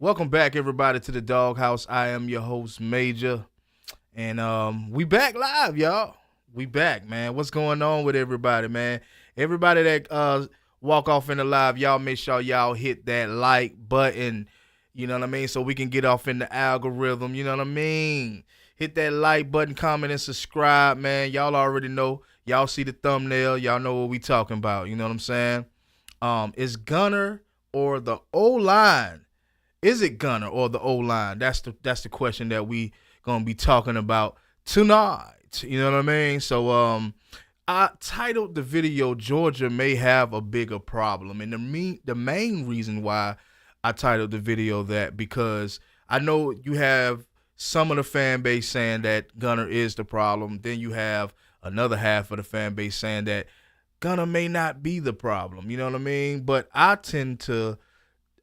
Welcome back, everybody, to the Doghouse. I am your host, Major, and we back live, y'all. We back, man. What's going on with everybody, man? Everybody that walk off in the live, y'all make sure y'all hit that like button. You know what I mean? So we can get off in the algorithm. You know what I mean? Hit that like button, comment, and subscribe, man. Y'all already know. Y'all see the thumbnail. Y'all know what we talking about. You know what I'm saying? Is Gunner or the O-line? Is it Gunner or the O-line? That's the question that we gonna be talking about tonight. You know what I mean? So I titled the video "Georgia May Have a Bigger Problem," and the main reason why I titled the video that because I know you have some of the fan base saying that Gunner is the problem. Then you have another half of the fan base saying that Gunner may not be the problem. You know what I mean? But I tend to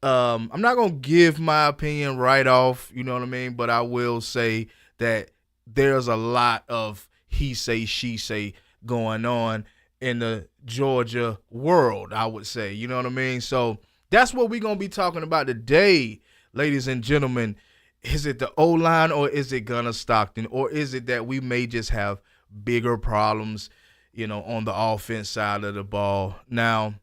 I'm not going to give my opinion right off, you know what I mean? But I will say that there's a lot of he say, she say going on in the Georgia world, I would say, you know what I mean? So that's what we're going to be talking about today, ladies and gentlemen. Is it the O-line or is it Gunner Stockton? Or is it that we may just have bigger problems, you know, on the offense side of the ball? Now,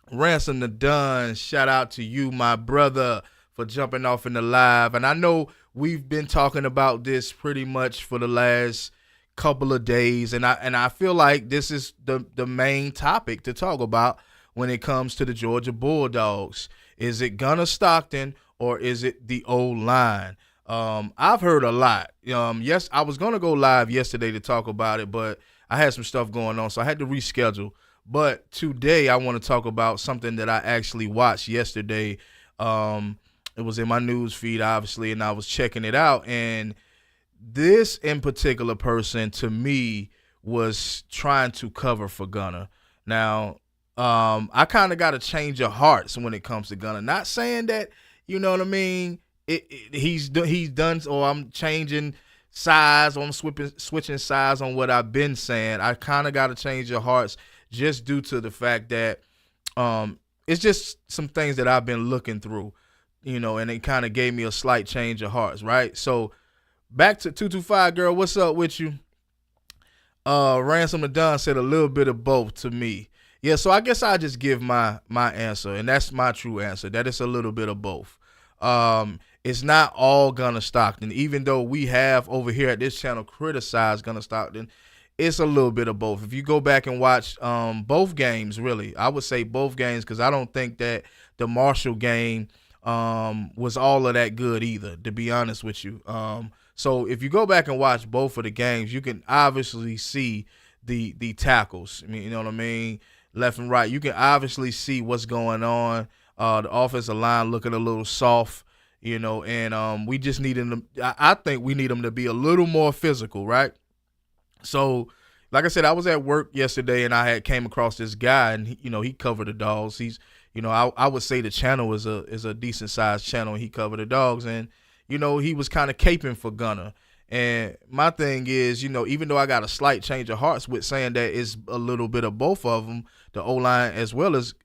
Ransom the Dunn, shout out to you, my brother, for jumping off in the live. And I know we've been talking about this pretty much for the last couple of days, and I feel like this is the main topic to talk about when it comes to the Georgia Bulldogs. Is it Gunner Stockton or is it the O-line? I've heard a lot. Yes, I was gonna go live yesterday to talk about it, but I had some stuff going on, so I had to reschedule. But today I want to talk about something that I actually watched yesterday. It was in my news feed, obviously, and I was checking it out. And this in particular person, to me, was trying to cover for Gunner. Now, I kind of got a change of hearts when it comes to Gunner. Not saying that, you know what I mean, he's done, or I'm changing sides, or I'm switching sides on what I've been saying. I kind of got a change of hearts just due to the fact that it's just some things that I've been looking through, you know, and it kind of gave me a slight change of hearts, right? So back to 225 girl, what's up with you? Ransom the Dunn said a little bit of both to me. Yeah, so I guess I just give my answer, and that's my true answer, that it's a little bit of both. It's not all Gunner Stockton, even though we have over here at this channel criticized Gunner Stockton. It's a little bit of both. If you go back and watch both games, really, I would say both games, because I don't think that the Marshall game was all of that good either, to be honest with you. So if you go back and watch both of the games, you can obviously see the tackles. I mean, you know what I mean? Left and right. You can obviously see what's going on. The offensive line looking a little soft, you know, and we just need them. I think we need them to be a little more physical, right? So, like I said, I was at work yesterday and I had came across this guy, and he covered the dogs. He's, I would say the channel is a decent sized channel. And he covered the dogs, and he was kind of caping for Gunner. And my thing is, even though I got a slight change of hearts with saying that it's a little bit of both of them, the O-line as well as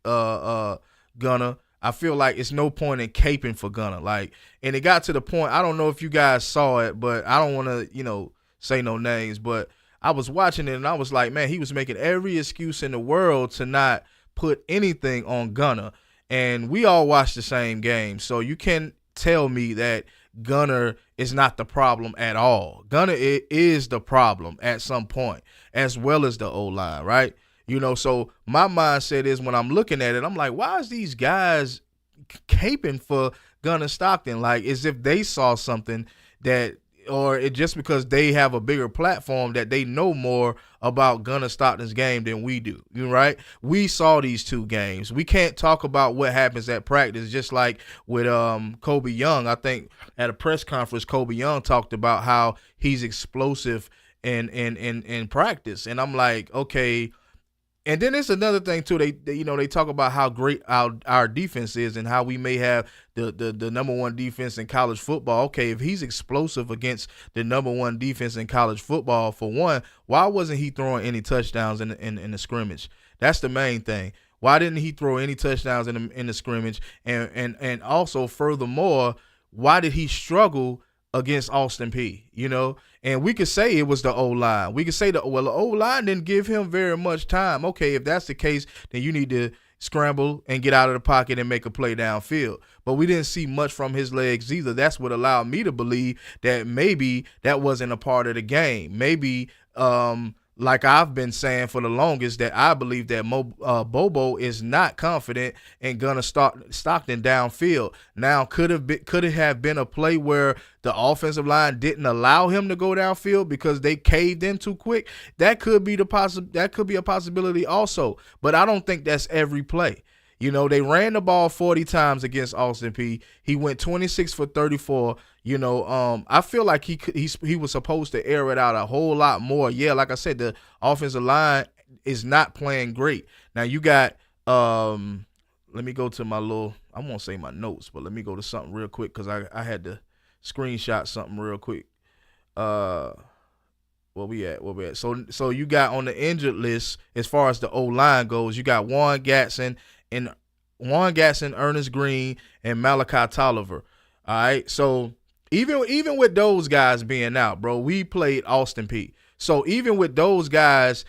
Gunner, I feel like it's no point in caping for Gunner. Like, and it got to the point, I don't know if you guys saw it, but I don't want to, say no names, but I was watching it and I was like, man, he was making every excuse in the world to not put anything on Gunner. And we all watched the same game. So you can't tell me that Gunner is not the problem at all. Gunner is the problem at some point, as well as the O-line, right? So my mindset is when I'm looking at it, I'm like, why is these guys caping for Gunner Stockton? Like, as if they saw something that, or it just because they have a bigger platform that they know more about Gunner Stockton's game than we do, right? We saw these two games. We can't talk about what happens at practice, just like with Kobe Young. I think at a press conference, Kobe Young talked about how he's explosive in practice. And I'm like, okay. And then it's another thing too. They talk about how great our defense is and how we may have the number one defense in college football. Okay, if he's explosive against the number one defense in college football, for one, why wasn't he throwing any touchdowns in the scrimmage? That's the main thing. Why didn't he throw any touchdowns in the scrimmage? And also, furthermore, why did he struggle against Austin Peay? You know, and we could say it was the O-line. We could say the O-line didn't give him very much time. Okay, if that's the case, then you need to scramble and get out of the pocket and make a play downfield. But we didn't see much from his legs either. That's what allowed me to believe that maybe that wasn't a part of the game. Maybe, like I've been saying for the longest, that I believe that Bobo is not confident in Gunnar Stockton downfield. Now, could it have been a play where the offensive line didn't allow him to go downfield because they caved in too quick? That could be a possibility also. But I don't think that's every play. You know, they ran the ball 40 times against Austin Peay. He went 26 for 34. You know, I feel like he was supposed to air it out a whole lot more. Yeah, like I said, the offensive line is not playing great. Now you got let me go to my I won't say my notes, but let me go to something real quick because I had to screenshot something real quick. Where we at? So you got on the injured list as far as the O-line goes, you got Juan Gatson, Ernest Green, and Malachi Tolliver. All right, so even with those guys being out, bro, we played Austin Peay. So even with those guys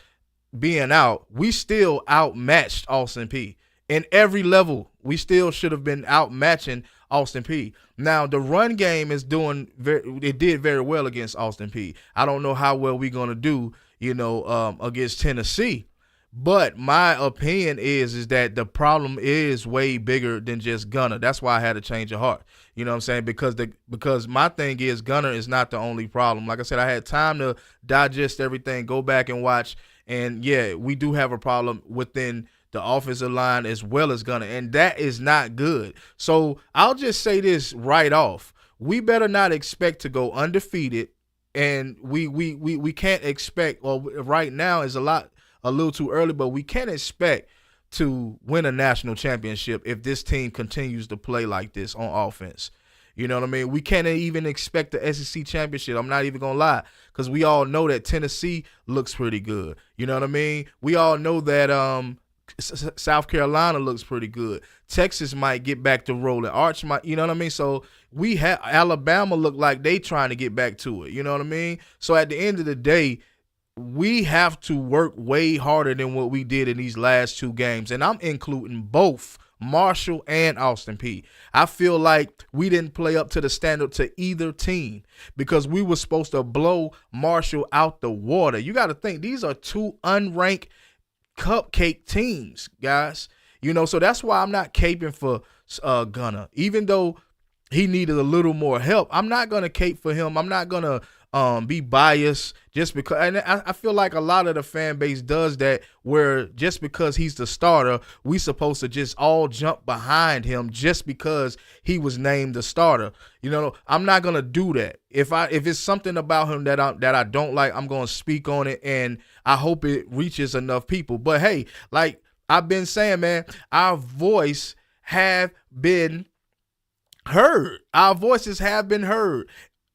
being out, we still outmatched Austin Peay. In every level, we still should have been outmatching Austin Peay. Now, the run game is it did very well against Austin Peay. I don't know how well we're going to do, against Tennessee. But my opinion is that the problem is way bigger than just Gunnar. That's why I had a change of heart. You know what I'm saying? Because my thing is Gunnar is not the only problem. Like I said, I had time to digest everything, go back and watch. And, yeah, we do have a problem within the offensive line as well as Gunnar, and that is not good. So I'll just say this right off. We better not expect to go undefeated, and we can't expect, well, right now is a little too early, but we can't expect to win a national championship if this team continues to play like this on offense. You know what I mean? We can't even expect the SEC championship. I'm not even going to lie, because we all know that Tennessee looks pretty good. You know what I mean? We all know that South Carolina looks pretty good. Texas might get back to rolling. Arch might, you know what I mean? So we have Alabama look like they trying to get back to it. You know what I mean? So at the end of the day, we have to work way harder than what we did in these last two games. And I'm including both Marshall and Austin Peay. I feel like we didn't play up to the standard to either team because we were supposed to blow Marshall out the water. You got to think, these are two unranked cupcake teams, guys. So that's why I'm not caping for Gunnar. Even though he needed a little more help, I'm not going to cape for him. I'm not going to be biased just because, and I feel like a lot of the fan base does that, where just because he's the starter, we supposed to just all jump behind him just because he was named the starter. I'm not gonna do that. If it's something about him that I don't like, I'm gonna speak on it, and I hope it reaches enough people. But hey, like I've been saying, man, our voice have been heard. Our voices have been heard.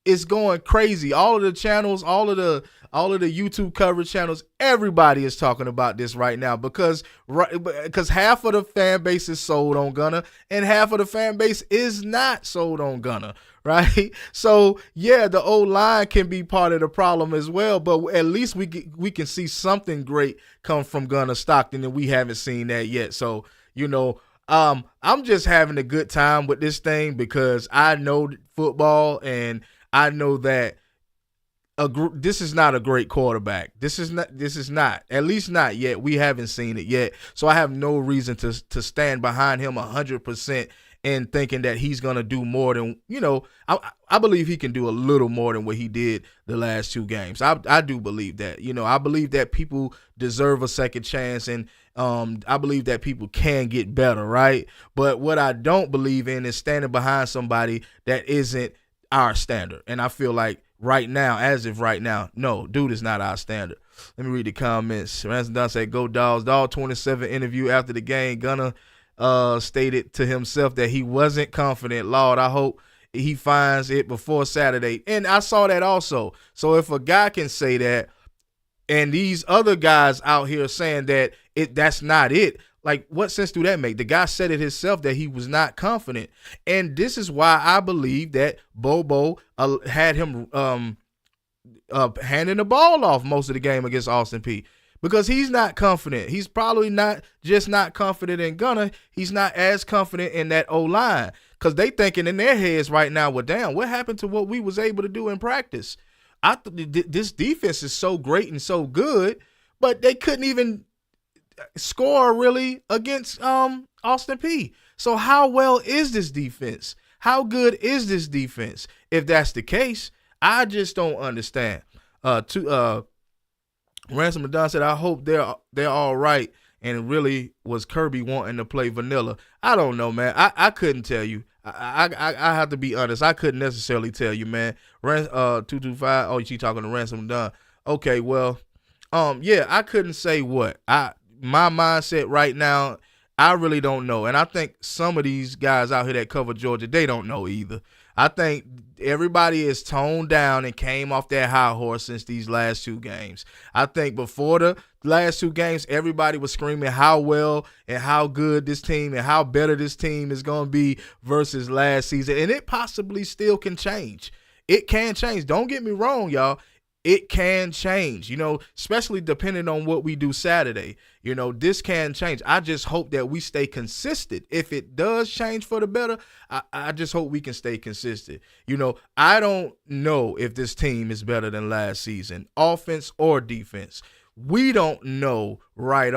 It's going crazy. All of the channels, all of the YouTube coverage channels, everybody is talking about this right now because half of the fan base is sold on Gunnar and half of the fan base is not sold on Gunnar, right? So yeah, the O-line can be part of the problem as well, but at least we can see something great come from Gunnar Stockton, and we haven't seen that yet. So I'm just having a good time with this thing because I know football, and I know that this is not a great quarterback. This is not, at least not yet. We haven't seen it yet. So I have no reason to stand behind him 100% and thinking that he's going to do more than, I believe he can do a little more than what he did the last two games. I do believe that. I believe that people deserve a second chance, and I believe that people can get better, right? But what I don't believe in is standing behind somebody that isn't our standard. And I feel like right now, as of right now, no, dude is not our standard. Let me read the comments. Ransom Dunn said, "Go Dogs." Dog 27 interview after the game. Gunnar stated to himself that he wasn't confident. Lord, I hope he finds it before Saturday. And I saw that also. So if a guy can say that, and these other guys out here saying that that's not it, Like, what sense do that make? The guy said it himself that he was not confident. And this is why I believe that Bobo had him handing the ball off most of the game against Austin Peay. Because he's not confident. He's probably not just not confident in Gunner. He's not as confident in that O-line. Because they thinking in their heads right now, well, damn, what happened to what we was able to do in practice? This defense is so great and so good, but they couldn't even score really against Austin Peay. So how well is this defense? How good is this defense? If that's the case, I just don't understand. Ransom Adon said, I hope they're all right, and it really was Kirby wanting to play vanilla. I don't know, man. I couldn't tell you. I have to be honest. I couldn't necessarily tell you, man. 225. Oh, she talking to Ransom Adon. Okay, well, yeah, I couldn't say what. My mindset right now, I really don't know. And I think some of these guys out here that cover Georgia, they don't know either. I think everybody is toned down and came off that high horse since these last two games. I think before the last two games, everybody was screaming how well and how good this team and how better this team is going to be versus last season. And it possibly still can change. It can change. Don't get me wrong, y'all. It can change, especially depending on what we do Saturday. This can change. I just hope that we stay consistent. If it does change for the better, I just hope we can stay consistent. I don't know if this team is better than last season, offense or defense. We don't know right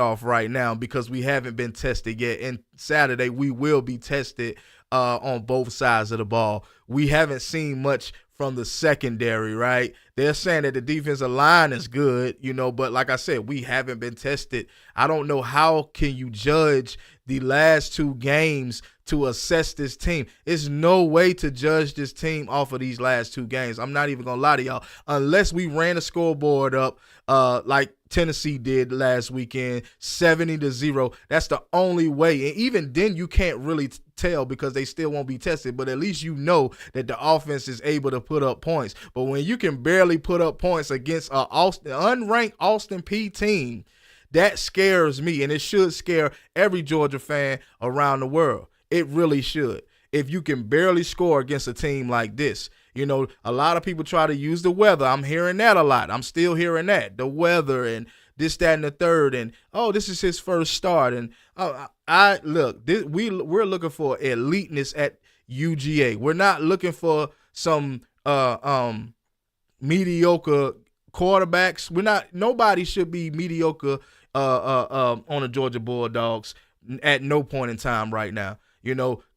now because we haven't been tested yet. And Saturday we will be tested on both sides of the ball. We haven't seen much from the secondary, right? They're saying that the defensive line is good, but like I said, we haven't been tested. I don't know how can you judge the last two games to assess this team. There's no way to judge this team off of these last two games. I'm not even going to lie to y'all. Unless we ran the scoreboard up like Tennessee did last weekend, 70-0. That's the only way. And even then, you can't really tell because they still won't be tested. But at least you know that the offense is able to put up points. But when you can barely put up points against an unranked Austin Peay team, that scares me. And it should scare every Georgia fan around the world. It really should. If you can barely score against a team like this. A lot of people try to use the weather. I'm hearing that a lot. I'm still hearing that. The weather and this, that, and the third. And, this is his first start. And we're looking for eliteness at UGA. We're not looking for some mediocre quarterbacks. Nobody should be mediocre on the Georgia Bulldogs at no point in time right now.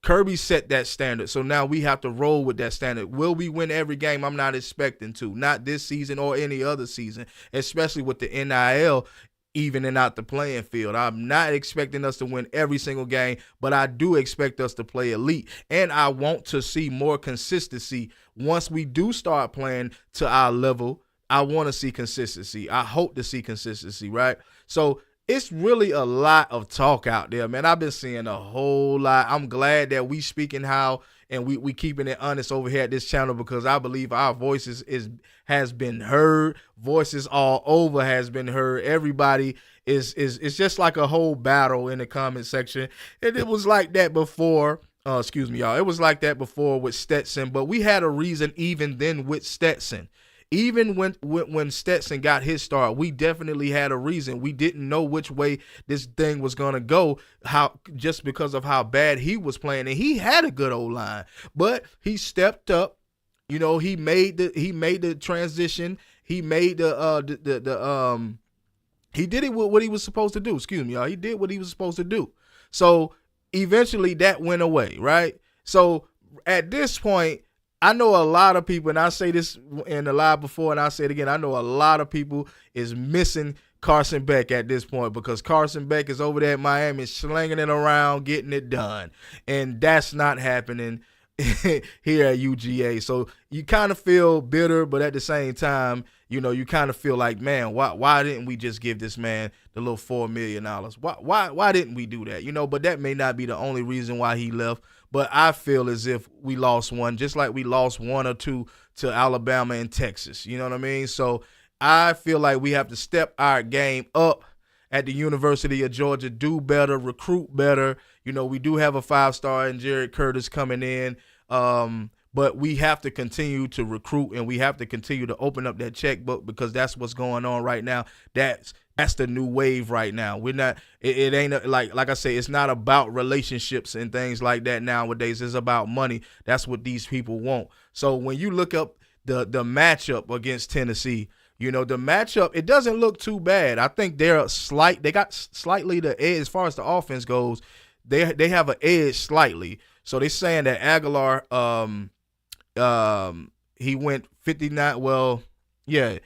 Kirby set that standard, so now we have to roll with that standard. Will we win every game? I'm not expecting to. Not this season or any other season, especially with the NIL evening out the playing field. I'm not expecting us to win every single game, but I do expect us to play elite, and I want to see more consistency once we do start playing to our level. I want to see consistency. I hope to see consistency, right? So it's really a lot of talk out there, man. I've been seeing a whole lot. I'm glad that we speaking how and we keeping it honest over here at this channel because I believe our voices has been heard. Voices all over has been heard. Everybody is just like a whole battle in the comment section. And it was like that before. Excuse me, y'all. It was like that before with Stetson, but we had a reason even then with Stetson. Even when Stetson got his start, we definitely had a reason. We didn't know which way this thing was going to go just because of how bad he was playing. And he had a good O-line, but he stepped up. He made the transition. He made he did it with what he was supposed to do. Excuse me, y'all. He did what he was supposed to do. So eventually that went away, right? So at this point, I know a lot of people, and I say this in the live before, and I say it again, I know a lot of people is missing Carson Beck at this point because Carson Beck is over there at Miami slinging it around, getting it done. And that's not happening here at UGA. So you kind of feel bitter, but at the same time, you kind of feel like, man, why didn't we just give this man the little $4 million? Why didn't we do that? But that may not be the only reason why he left. But I feel as if we lost one, just like we lost one or two to Alabama and Texas. You know what I mean? So I feel like we have to step our game up at the University of Georgia do better, recruit better. You know, we do have a 5-star in Jared Curtis coming in. But we have to continue to recruit, and we have to continue to open up that checkbook, because that's what's going on right now. That's the new wave right now. We're not. It ain't like I say. It's not about relationships and things like that nowadays. It's about money. That's what these people want. So when you look up the matchup against Tennessee, you know, the matchup, it doesn't look too bad. I think they got slightly the edge as far as the offense goes. They have an edge slightly. So they're saying that Aguilar, he went 59. Well, yeah,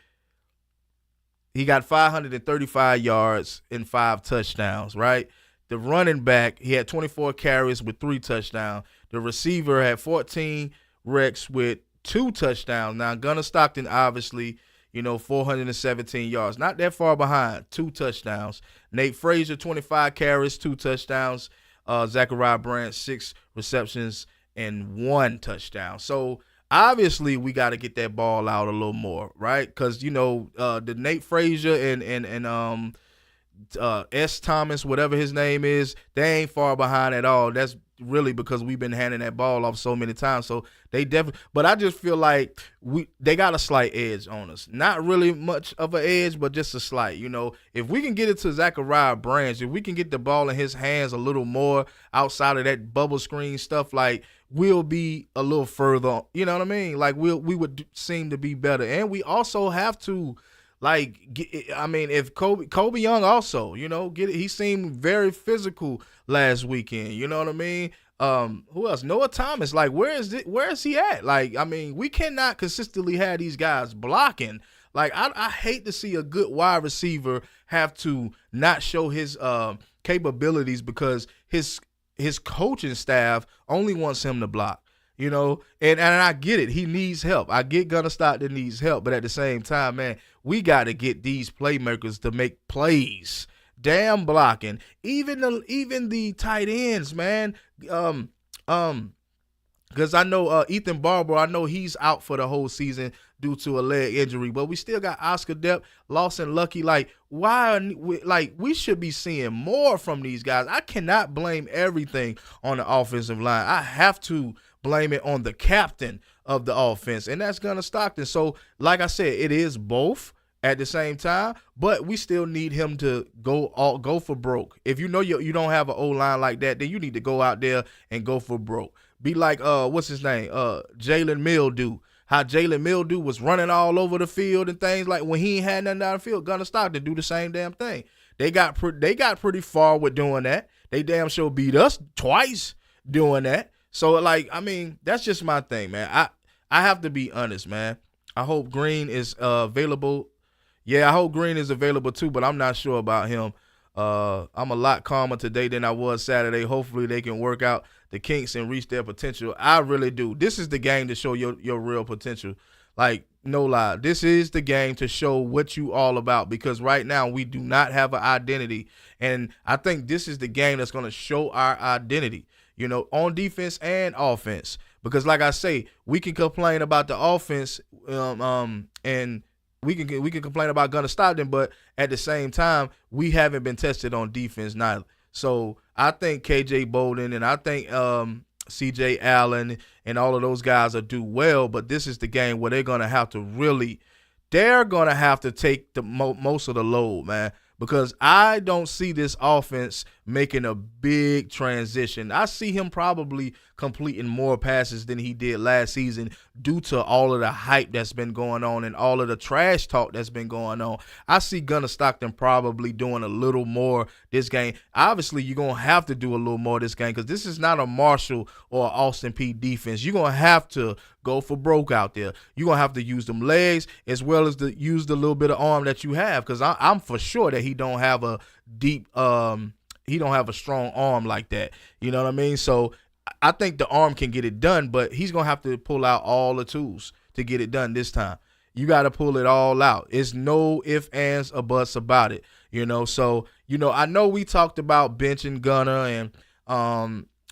he got 535 yards and 5 touchdowns, right? The running back, he had 24 carries with 3 touchdowns. The receiver had 14 recs with 2 touchdowns. Now, Gunnar Stockton, obviously, you know, 417 yards. Not that far behind, 2 touchdowns. Nate Frazier, 25 carries, 2 touchdowns. Zachariah Brandt, 6 receptions and 1 touchdown. So, obviously, we got to get that ball out a little more, right? Because, you know, the Nate Frazier and S. Thomas, whatever his name is, they ain't far behind at all. That's really because we've been handing that ball off so many times. So they definitely, but I just feel like they got a slight edge on us. Not really much of an edge, but just a slight. You know, if we can get it to Zachariah Branch, if we can get the ball in his hands a little more outside of that bubble screen stuff, like, we'll be a little further. You know what I mean? Like, we would seem to be better, and we also have to. Like, if Kobe Young also, you know, he seemed very physical last weekend. You know what I mean? Who else? Noah Thomas. Like, where is he at? Like, I mean, we cannot consistently have these guys blocking. Like, I hate to see a good wide receiver have to not show his capabilities because his coaching staff only wants him to block. You know, and I get it. He needs help. I get Gunnar Stockton needs help, but at the same time, man, we got to get these playmakers to make plays. Damn blocking. Even the tight ends, man. Because I know Ethan Barber, I know he's out for the whole season due to a leg injury, but we still got Oscar Depp, Lawson Lucky. Like, we should be seeing more from these guys. I cannot blame everything on the offensive line. I have to blame it on the captain of the offense, and that's Gunnar Stockton. So, like I said, it is both at the same time, but we still need him to go for broke. If you know you don't have an O-line like that, then you need to go out there and go for broke. Be like, what's his name? Jalen Mildew. How Jalen Mildew was running all over the field and things, like when he ain't had nothing down the field, Gunnar Stockton do the same damn thing. They got pretty far with doing that. They damn sure beat us twice doing that. So, like, I mean, that's just my thing, man. I have to be honest, man. I hope Green is available. Yeah, I hope Green is available too, but I'm not sure about him. I'm a lot calmer today than I was Saturday. Hopefully they can work out the kinks and reach their potential. I really do. This is the game to show your real potential. Like, no lie. This is the game to show what you all about, because right now we do not have an identity. And I think this is the game that's going to show our identity, you know, on defense and offense. Because like I say, we can complain about the offense and we can complain about Gunnar Stockton, but at the same time, we haven't been tested on defense neither. So I think KJ Bolden and I think CJ Allen and all of those guys will do well, but this is the game where they're going to have to take the most of the load, man, because I don't see this offense making a big transition. I see him probably completing more passes than he did last season due to all of the hype that's been going on and all of the trash talk that's been going on. I see Gunnar Stockton probably doing a little more this game. Obviously, you're going to have to do a little more this game because this is not a Marshall or Austin Peay defense. You're going to have to go for broke out there. You're going to have to use them legs as well as use the little bit of arm that you have, because I'm for sure that he don't have a deep he don't have a strong arm like that. You know what I mean? So I think the arm can get it done, but he's going to have to pull out all the tools to get it done this time. You got to pull it all out. It's no ifs, ands, or buts about it, you know? So, you know, I know we talked about benching Gunnar and,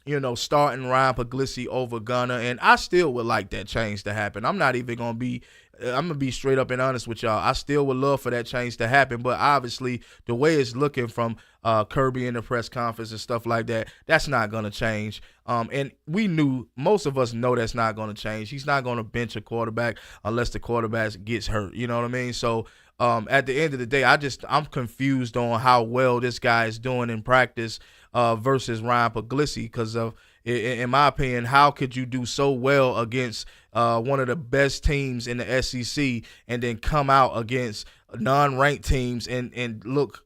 you know, starting Ryan Puglisi over Gunnar, and I still would like that change to happen. I'm not even going to be I'm gonna be straight up and honest with y'all. I still would love for that change to happen, but obviously the way it's looking from Kirby in the press conference and stuff like that, that's not gonna change. And most of us know that's not gonna change. He's not gonna bench a quarterback unless the quarterback gets hurt. You know what I mean? So at the end of the day, I'm confused on how well this guy is doing in practice versus Ryan Puglisi because of. In my opinion, how could you do so well against one of the best teams in the SEC and then come out against non-ranked teams and look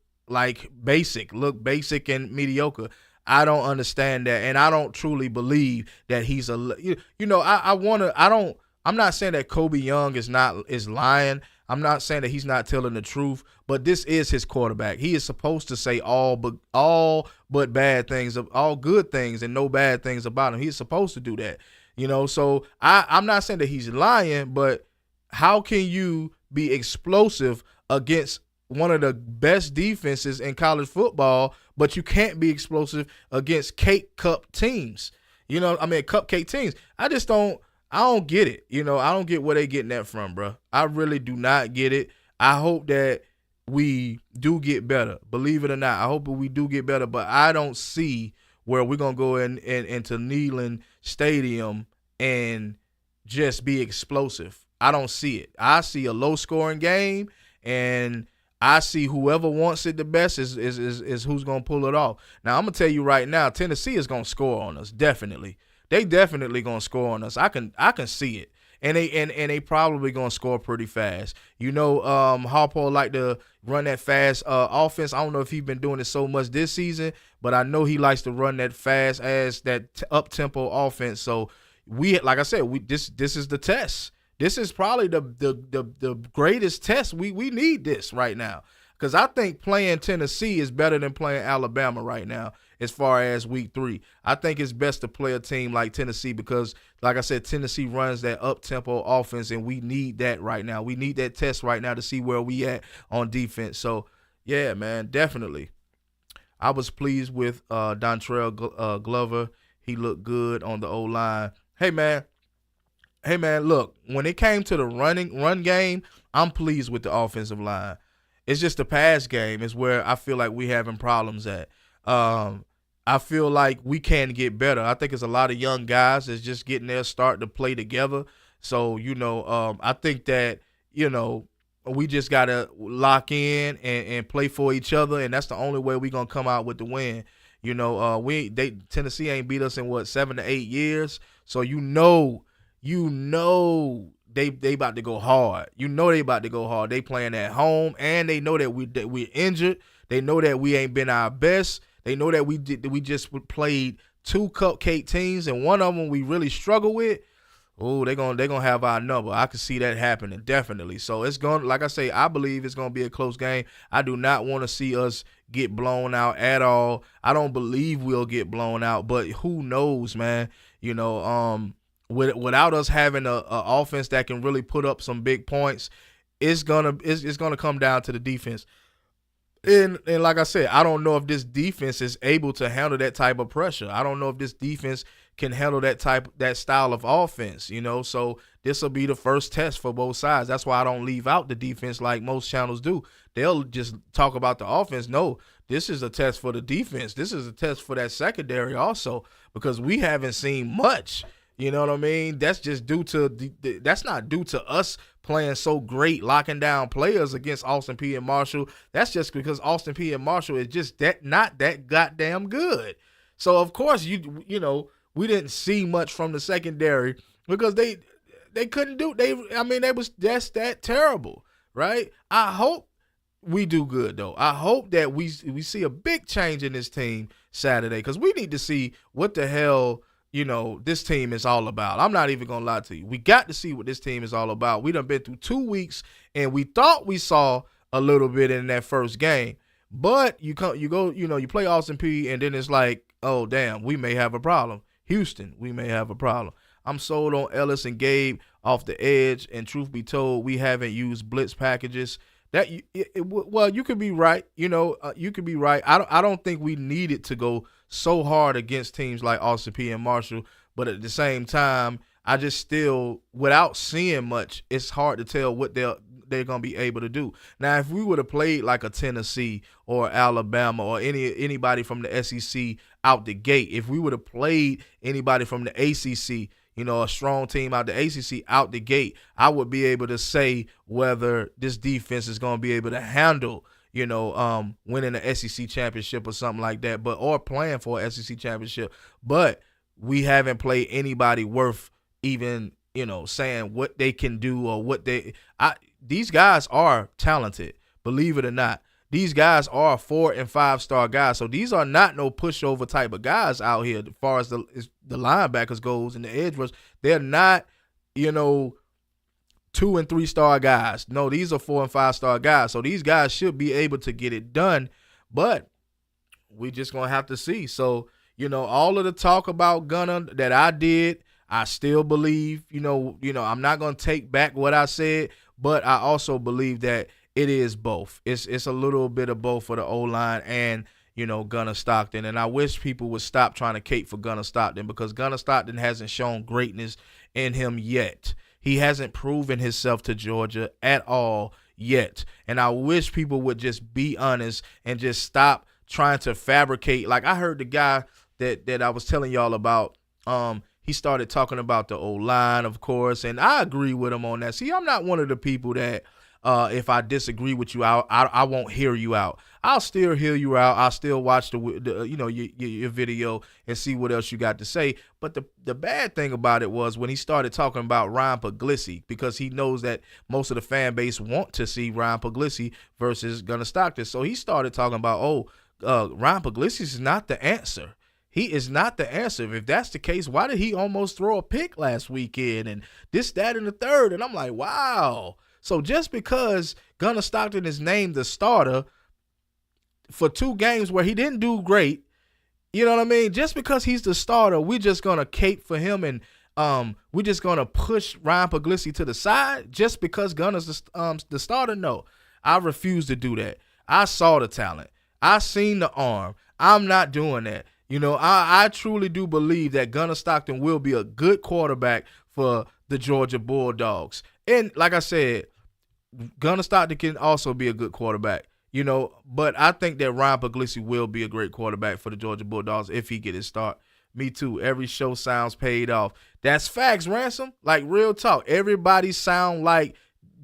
basic and mediocre? I don't understand that, and I don't truly believe that he's I'm not saying that Kobe Young is lying. I'm not saying that he's not telling the truth, but this is his quarterback. He is supposed to say all but bad things, all good things and no bad things about him. He's supposed to do that, So I'm not saying that he's lying, but how can you be explosive against one of the best defenses in college football, but you can't be explosive against cake cup teams? Cupcake teams. I don't get it. I don't get where they getting that from, bro. I really do not get it. I hope that we do get better. Believe it or not, I hope we do get better, but I don't see where we're going to go into Neyland Stadium and just be explosive. I don't see it. I see a low-scoring game, and I see whoever wants it the best is who's going to pull it off. Now, I'm going to tell you right now, Tennessee is going to score on us, definitely. They definitely gonna score on us. I can see it, and they probably gonna score pretty fast. Harbaugh like to run that fast offense. I don't know if he's been doing it so much this season, but I know he likes to run that fast as that up tempo offense. So like I said, this is the test. This is probably the greatest test. We need this right now because I think playing Tennessee is better than playing Alabama right now. As far as week 3, I think it's best to play a team like Tennessee because, like I said, Tennessee runs that up-tempo offense, and we need that right now. We need that test right now to see where we at on defense. So, yeah, man, definitely. I was pleased with Dontrell Glover. He looked good on the O-line. Hey, man, look, when it came to the run game, I'm pleased with the offensive line. It's just the pass game is where I feel like we having problems at. I feel like we can get better. I think it's a lot of young guys that's just getting there, starting to play together. So, I think that, we just got to lock in and play for each other, and that's the only way we're going to come out with the win. Tennessee ain't beat us in, 7 to 8 years. So, they about to go hard. They about to go hard. They playing at home, and they know that we're injured. They know that we ain't been our best. They know that we just played 2 cupcake teams, and one of them we really struggle with. Oh, they're gonna have our number. I can see that happening definitely. So it's going, like I say, I believe it's gonna be a close game. I do not want to see us get blown out at all. I don't believe we'll get blown out, but who knows, man? Without us having a offense that can really put up some big points, it's gonna come down to the defense. And like I said, I don't know if this defense is able to handle that type of pressure. I don't know if this defense can handle that style of offense, So this will be the first test for both sides. That's why I don't leave out the defense like most channels do. They'll just talk about the offense. No, this is a test for the defense. This is a test for that secondary also because we haven't seen much. You know what I mean? That's just due to that's not due to us playing so great, locking down players against Austin Peay and Marshall. That's just because Austin Peay and Marshall is just not that goddamn good. So of course we didn't see much from the secondary because they couldn't do they was just that terrible, right? I hope we do good though. I hope that we see a big change in this team Saturday because we need to see what the hell this team is all about. I'm not even going to lie to you. We got to see what this team is all about. We done been through 2 weeks, and we thought we saw a little bit in that first game. But you play Austin Peay, and then it's like, oh, damn, we may have a problem. Houston, we may have a problem. I'm sold on Ellis and Gabe off the edge, and truth be told, we haven't used blitz packages. You could be right. You could be right. I don't think we needed to go so hard against teams like Austin Peay and Marshall, but at the same time, I just still, without seeing much, it's hard to tell what they're gonna be able to do. Now, if we would have played like a Tennessee or Alabama or anybody from the SEC out the gate, if we would have played anybody from the ACC, a strong team out the ACC out the gate, I would be able to say whether this defense is gonna be able to handle winning the SEC championship or something like that, or playing for an SEC championship. But we haven't played anybody worth even, saying what they can do or these guys are talented, believe it or not. These guys are 4 and 5 star guys. So these are not no pushover type of guys out here as far as the linebackers goes and the edge rush. They're not, 2 and 3 star guys. No, these are 4 and 5 star guys. So these guys should be able to get it done, but we just going to have to see. So, all of the talk about Gunner that I did, I still believe, I'm not going to take back what I said, but I also believe that it is both. It's a little bit of both for the O-line and, Gunner Stockton. And I wish people would stop trying to cape for Gunner Stockton, because Gunner Stockton hasn't shown greatness in him yet. He hasn't proven himself to Georgia at all yet. And I wish people would just be honest and just stop trying to fabricate. Like, I heard the guy that I was telling y'all about, he started talking about the O-line, of course, and I agree with him on that. See, I'm not one of the people that if I disagree with you, I won't hear you out. I'll still hear you out. I'll still watch your video and see what else you got to say. But the bad thing about it was when he started talking about Ryan Puglisi, because he knows that most of the fan base want to see Ryan Puglisi versus Gunner Stockton. So he started talking about, Ryan Puglisi is not the answer. He is not the answer. If that's the case, why did he almost throw a pick last weekend and this, that, and the third? And I'm like, wow. So just because Gunner Stockton is named the starter for 2 games where he didn't do great, you know what I mean? Just because he's the starter, we're just going to cape for him and we're just going to push Ryan Puglisi to the side just because Gunner's the starter? No, I refuse to do that. I saw the talent. I seen the arm. I'm not doing that. I truly do believe that Gunner Stockton will be a good quarterback for the Georgia Bulldogs. And like I said, Gunner Stockton can also be a good quarterback, but I think that Ryan Puglisi will be a great quarterback for the Georgia Bulldogs if he get his start. Me too. Every show sounds paid off. That's facts, Ransom. Like, real talk. Everybody sound like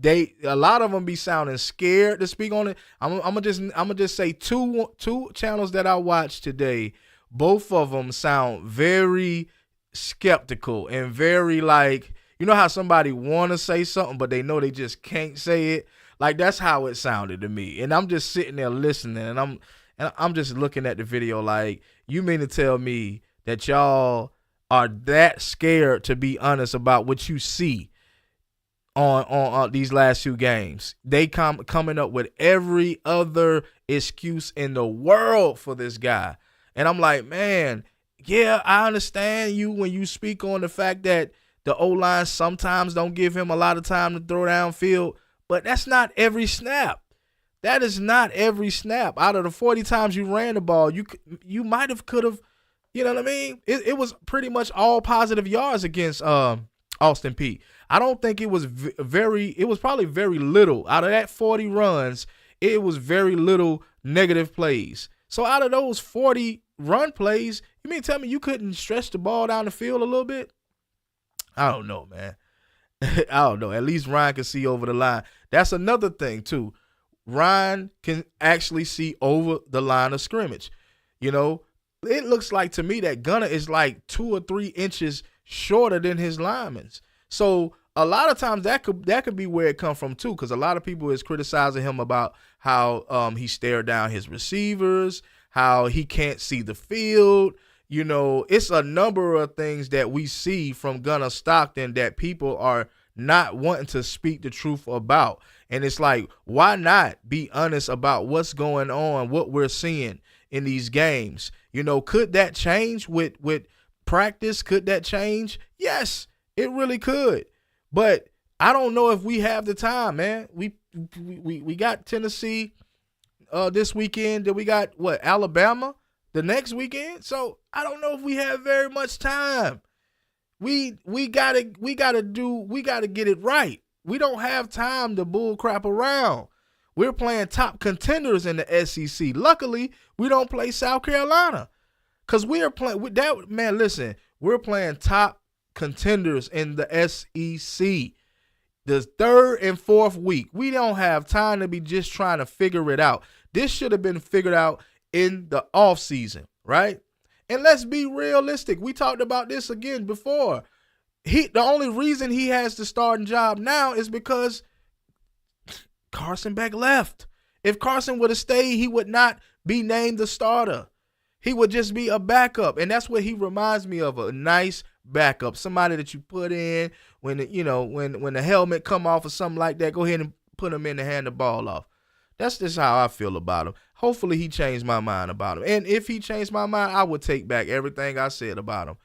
a lot of them be sounding scared to speak on it. I'm gonna just say two channels that I watched today. Both of them sound very skeptical and very like, how somebody want to say something, but they know they just can't say it. Like, that's how it sounded to me. And I'm just sitting there listening, and I'm just looking at the video like, you mean to tell me that y'all are that scared to be honest about what you see on these last 2 games? They coming up with every other excuse in the world for this guy. And I'm like, man, yeah, I understand you when you speak on the fact that the O-line sometimes don't give him a lot of time to throw downfield, but that's not every snap. That is not every snap. Out of the 40 times you ran the ball, you might have could have, you know what I mean? It was pretty much all positive yards against Austin Peay. I don't think it was it was probably very little. Out of that 40 runs, it was very little negative plays. So out of those 40 run plays, you mean tell me you couldn't stretch the ball down the field a little bit? I don't know, man. I don't know. At least Ryan can see over the line. That's another thing, too. Ryan can actually see over the line of scrimmage. It looks like to me that Gunner is like 2 or 3 inches shorter than his linemen. So a lot of times that could be where it comes from, too, because a lot of people is criticizing him about how he stared down his receivers, how he can't see the field. It's a number of things that we see from Gunner Stockton that people are not wanting to speak the truth about. And it's like, why not be honest about what's going on, what we're seeing in these games? Could that change with practice? Could that change? Yes, it really could. But I don't know if we have the time, man. We got Tennessee this weekend. Then we got Alabama the next weekend. So I don't know if we have very much time. We gotta get it right. We don't have time to bull crap around. We're playing top contenders in the SEC. Luckily, we don't play South Carolina because we are playing with that. Man, listen, we're playing top contenders in the SEC. The third and fourth week. We don't have time to be just trying to figure it out. This should have been figured out in the offseason, right? And let's be realistic. We talked about this again before. The only reason he has the starting job now is because Carson Beck left. If Carson would have stayed, he would not be named the starter. He would just be a backup. And that's what he reminds me of, a nice backup. Somebody that you put in when the helmet come off or something like that. Go ahead and put him in to hand the ball off. That's just how I feel about him. Hopefully he changed my mind about him. And if he changed my mind, I would take back everything I said about him.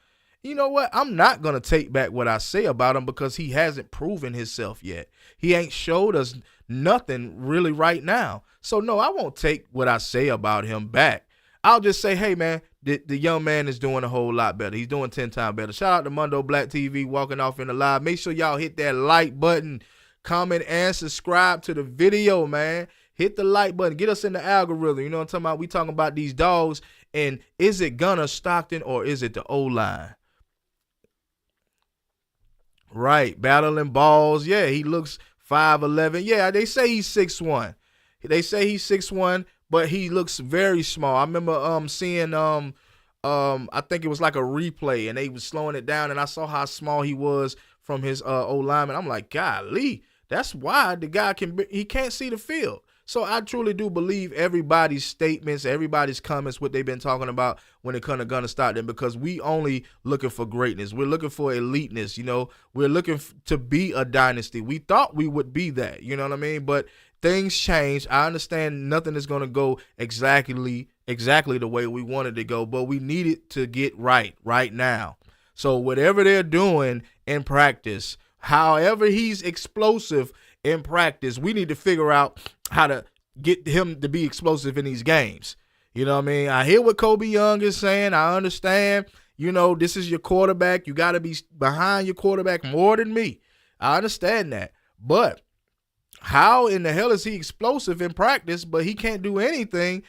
You know what? I'm not going to take back what I say about him because he hasn't proven himself yet. He ain't showed us nothing really right now. So, no, I won't take what I say about him back. I'll just say, hey, man, the young man is doing a whole lot better. He's doing 10 times better. Shout out to Mondo Black TV, walking off in the live. Make sure y'all hit that like button, comment, and subscribe to the video, man. Hit the like button. Get us in the algorithm. You know what I'm talking about? We talking about these dogs. And is it Gunnar Stockton or is it the O-line? Right. Battling balls. Yeah, he looks 5'11". Yeah, they say he's 6'1". They say he's 6'1", but he looks very small. I remember seeing I think it was like a replay and they was slowing it down and I saw how small he was from his O-lineman. I'm like, golly, that's why the guy he can't see the field. So I truly do believe everybody's statements, everybody's comments, what they've been talking about when it comes to Gunnar Stockton, because we only looking for greatness. We're looking for eliteness, We're looking to be a dynasty. We thought we would be that, you know what I mean? But things change. I understand nothing is going to go exactly the way we wanted to go, but we need it to get right now. So whatever they're doing in practice, however he's explosive in practice, we need to figure out how to get him to be explosive in these games. You know what I mean? I hear what Kobe Young is saying. I understand, this is your quarterback. You got to be behind your quarterback more than me. I understand that. But how in the hell is he explosive in practice, but he can't do anything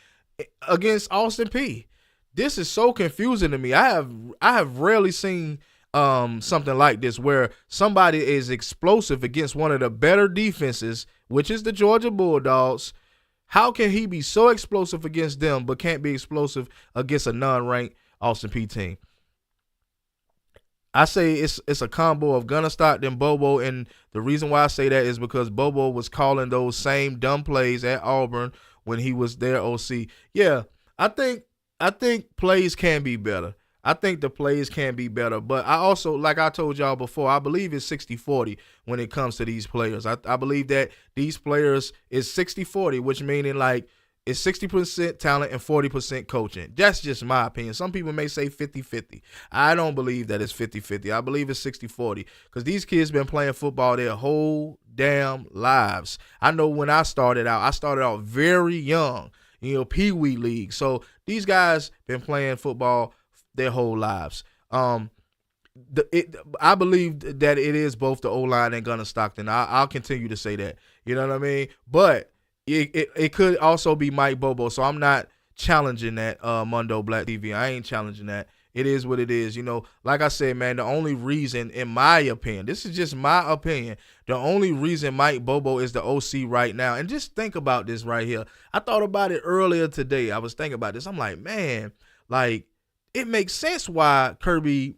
against Austin Peay? This is so confusing to me. I have rarely seen something like this where somebody is explosive against one of the better defenses, which is the Georgia Bulldogs. How can he be so explosive against them but can't be explosive against a non-ranked Austin Peay team? I say it's a combo of Gunnar Stockton, Bobo, and the reason why I say that is because Bobo was calling those same dumb plays at Auburn when he was their OC. Yeah, I think plays can be better. I think the plays can be better, but I also, like I told y'all before, I believe it's 60-40 when it comes to these players. I believe that these players is 60-40, which meaning like it's 60% talent and 40% coaching. That's just my opinion. Some people may say 50-50. I don't believe that it's 50-50. I believe it's 60-40 because these kids been playing football their whole damn lives. I know when I started out very young, Pee-wee league. So these guys been playing football their whole lives. I believe that it is both the O-line and Gunnar Stockton. I'll continue to say that. You know what I mean? But it could also be Mike Bobo. So I'm not challenging that, Mondo Black TV. I ain't challenging that. It is what it is. Like I said, man, the only reason, in my opinion, this is just my opinion, the only reason Mike Bobo is the OC right now, and just think about this right here. I thought about it earlier today. I was thinking about this. I'm like, man, like, it makes sense why Kirby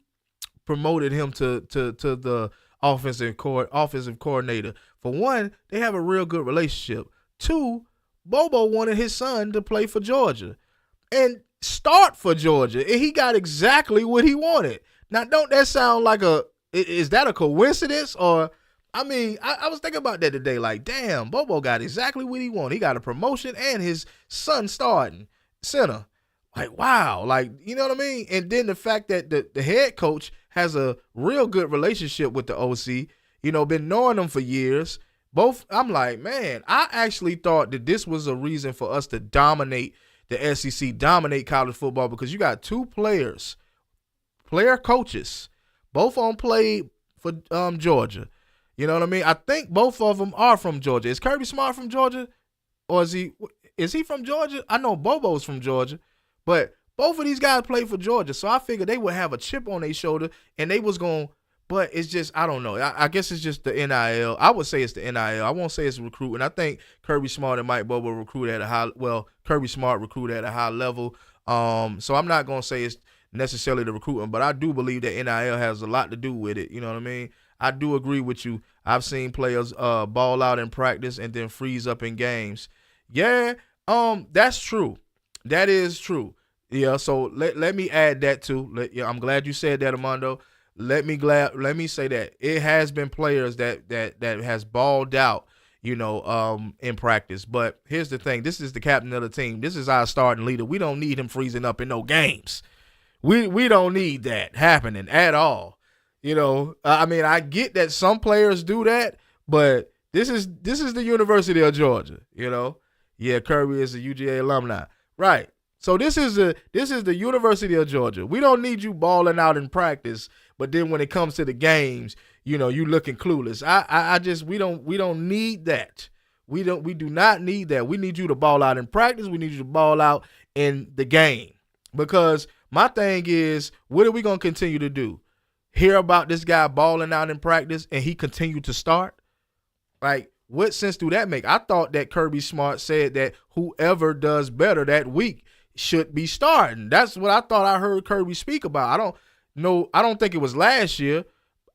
promoted him to the offensive coordinator. For one, they have a real good relationship. Two, Bobo wanted his son to play for Georgia and start for Georgia, and he got exactly what he wanted. Now, don't that sound like is that a coincidence? Or, I mean, I was thinking about that today, like, damn, Bobo got exactly what he wanted. He got a promotion and his son starting center. Like, wow, like, you know what I mean? And then the fact that the head coach has a real good relationship with the OC, been knowing them for years. Both, I'm like, man, I actually thought that this was a reason for us to dominate the SEC, dominate college football, because you got two player coaches, Both of them played for Georgia. You know what I mean? I think both of them are from Georgia. Is Kirby Smart from Georgia? Or is he from Georgia? I know Bobo's from Georgia, but both of these guys played for Georgia, so I figured they would have a chip on their shoulder, and they was going. But it's just I don't know. I guess it's just the NIL. I would say it's the NIL. I won't say it's recruiting. I think Kirby Smart and Mike Bobo recruit at a high. Well, Kirby Smart recruit at a high level. So I'm not gonna say it's necessarily the recruiting, but I do believe that NIL has a lot to do with it. You know what I mean? I do agree with you. I've seen players ball out in practice and then freeze up in games. Yeah, that's true. That is true. Yeah, so let me add that too. I'm glad you said that, Armando. Let me say that it has been players that has balled out, in practice. But here's the thing: this is the captain of the team. This is our starting leader. We don't need him freezing up in no games. We don't need that happening at all. I mean, I get that some players do that, but this is the University of Georgia. Yeah, Kirby is a UGA alumni, right? So this is the University of Georgia. We don't need you balling out in practice, but then when it comes to the games, you looking clueless. We don't need that. We do not need that. We need you to ball out in practice. We need you to ball out in the game. Because my thing is, what are we gonna continue to do? Hear about this guy balling out in practice and he continued to start? Like, what sense do that make? I thought that Kirby Smart said that whoever does better that week should be starting. That's what I thought I heard Kirby speak about. I don't think it was last year.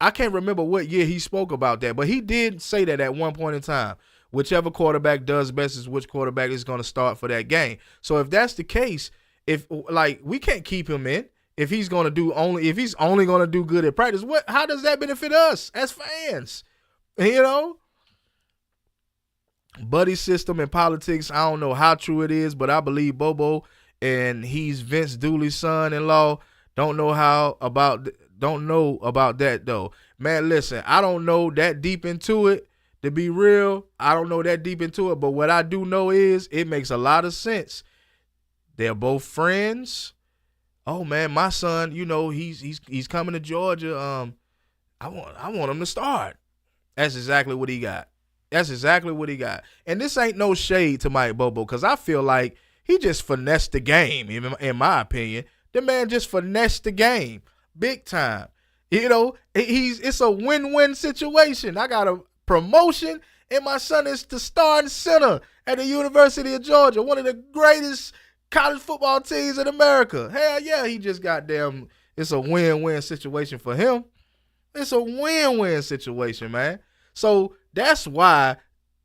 I can't remember what year he spoke about that, but he did say that at one point in time. Whichever quarterback does best is which quarterback is going to start for that game. So if that's the case, we can't keep him in if he's only going to do good at practice. How does that benefit us as fans? Buddy system and politics, I don't know how true it is, but I believe Bobo, and he's Vince Dooley's son-in-law, don't know about that though. Man, listen, I don't know that deep into it. To be real, I don't know that deep into it, but what I do know is it makes a lot of sense. They're both friends. Oh man, my son, he's coming to Georgia. I want him to start. That's exactly what he got. And this ain't no shade to Mike Bobo, because I feel like he just finessed the game, in my opinion. The man just finessed the game big time. It's a win-win situation. I got a promotion, and my son is the starting center at the University of Georgia, one of the greatest college football teams in America. Hell yeah, he just it's a win-win situation for him. It's a win-win situation, man. So that's why,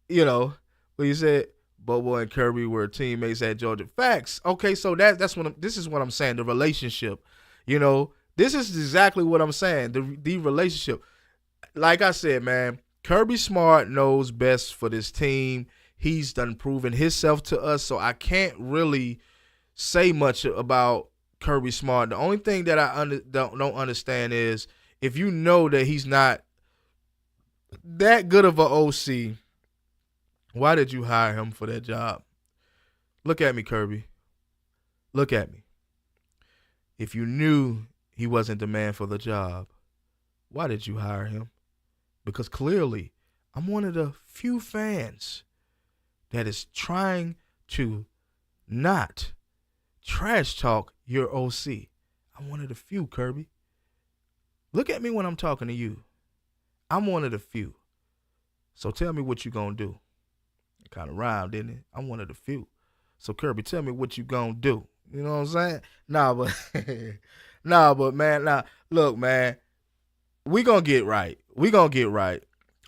when you said Bobo and Kirby were teammates at Georgia. Facts. Okay, so this is what I'm saying. The relationship, this is exactly what I'm saying. The relationship. Like I said, man, Kirby Smart knows best for this team. He's done proven himself to us, so I can't really say much about Kirby Smart. The only thing that I don't understand is if you know that he's not that good of an OC, why did you hire him for that job? Look at me, Kirby. Look at me. If you knew he wasn't the man for the job, why did you hire him? Because clearly, I'm one of the few fans that is trying to not trash talk your OC. I'm one of the few, Kirby. Look at me when I'm talking to you. I'm one of the few. So tell me what you gonna do. It kind of rhymed, didn't it? I'm one of the few. So Kirby, tell me what you gonna do. You know what I'm saying? Look, man, we gonna get right.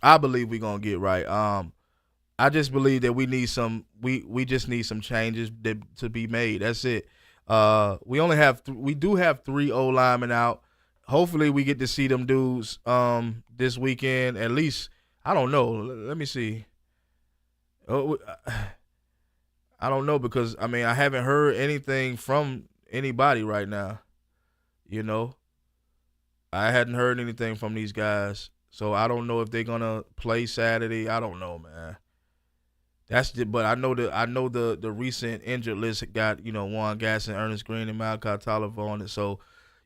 I believe we gonna get right. I just believe that we just need some changes to be made. That's it. We do have 3 O linemen out. Hopefully we get to see them dudes this weekend. At least, I don't know. Let me see. I don't know, because I haven't heard anything from anybody right now. I hadn't heard anything from these guys, so I don't know if they're gonna play Saturday. I don't know, man. But I know the recent injured list got Juan Gasson, Ernest Green, and Malachi Toliver on it. So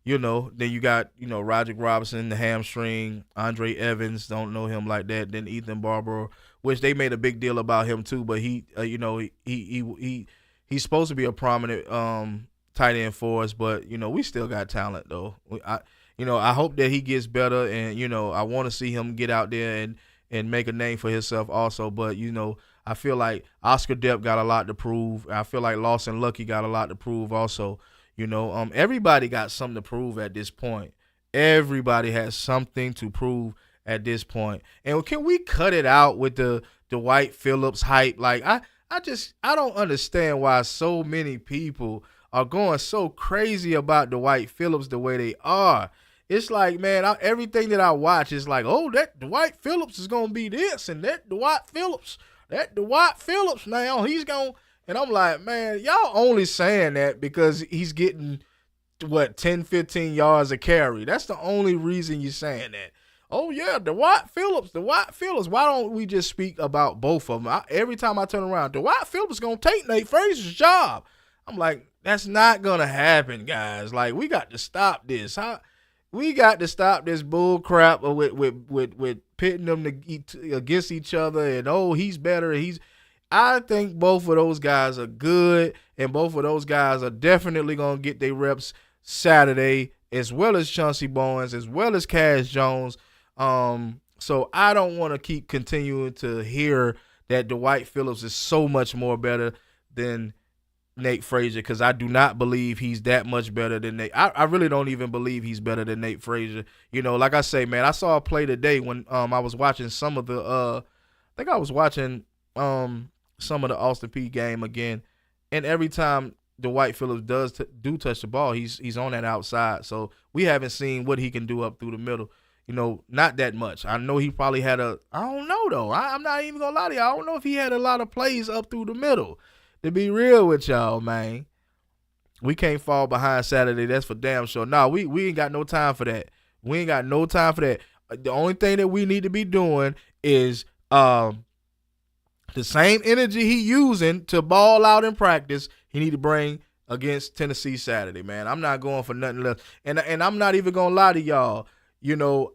Then you got, Roderick Robinson, the hamstring, Andre Evans, don't know him like that. Then Ethan Barber, which they made a big deal about him too, but he's supposed to be a prominent tight end for us, but we still got talent though. I hope that he gets better, and I want to see him get out there and make a name for himself also. But I feel like Oscar Depp got a lot to prove. I feel like Lawson Lucky got a lot to prove also. Everybody got something to prove at this point. Everybody has something to prove at this point. And can we cut it out with the Dwight Phillips hype? Like I don't understand why so many people are going so crazy about Dwight Phillips the way they are. It's like, man, everything that I watch is like, oh, that Dwight Phillips is gonna be this, and that Dwight Phillips now he's gonna. And I'm like, man, y'all only saying that because he's getting, 10, 15 yards a carry. That's the only reason you're saying that. Oh, yeah, Dwight Phillips. Why don't we just speak about both of them? Every time I turn around, Dwight Phillips is going to take Nate Frazier's job. I'm like, that's not going to happen, guys. Like, we got to stop this. We got to stop this bull crap with pitting them against each other and, oh, he's better. I think both of those guys are good, and both of those guys are definitely going to get their reps Saturday, as well as Chauncey Bowens, as well as Cash Jones. So I don't want to keep continuing to hear that Dwight Phillips is so much more better than Nate Frazier, because I do not believe he's that much better than Nate. I really don't even believe he's better than Nate Frazier. Like I say, man, I saw a play today when I was watching some of the I think I was watching some of the Austin Peay game again, and every time Dwight Phillips do touch the ball, he's on that outside. So we haven't seen what he can do up through the middle. Not that much. I know he probably had I don't know though. I'm not even gonna lie to y'all. I don't know if he had a lot of plays up through the middle. To be real with y'all, man, we can't fall behind Saturday. That's for damn sure. No, we ain't got no time for that. We ain't got no time for that. The only thing that we need to be doing is the same energy he using to ball out in practice, he need to bring against Tennessee Saturday, man. I'm not going for nothing less. And I'm not even going to lie to y'all.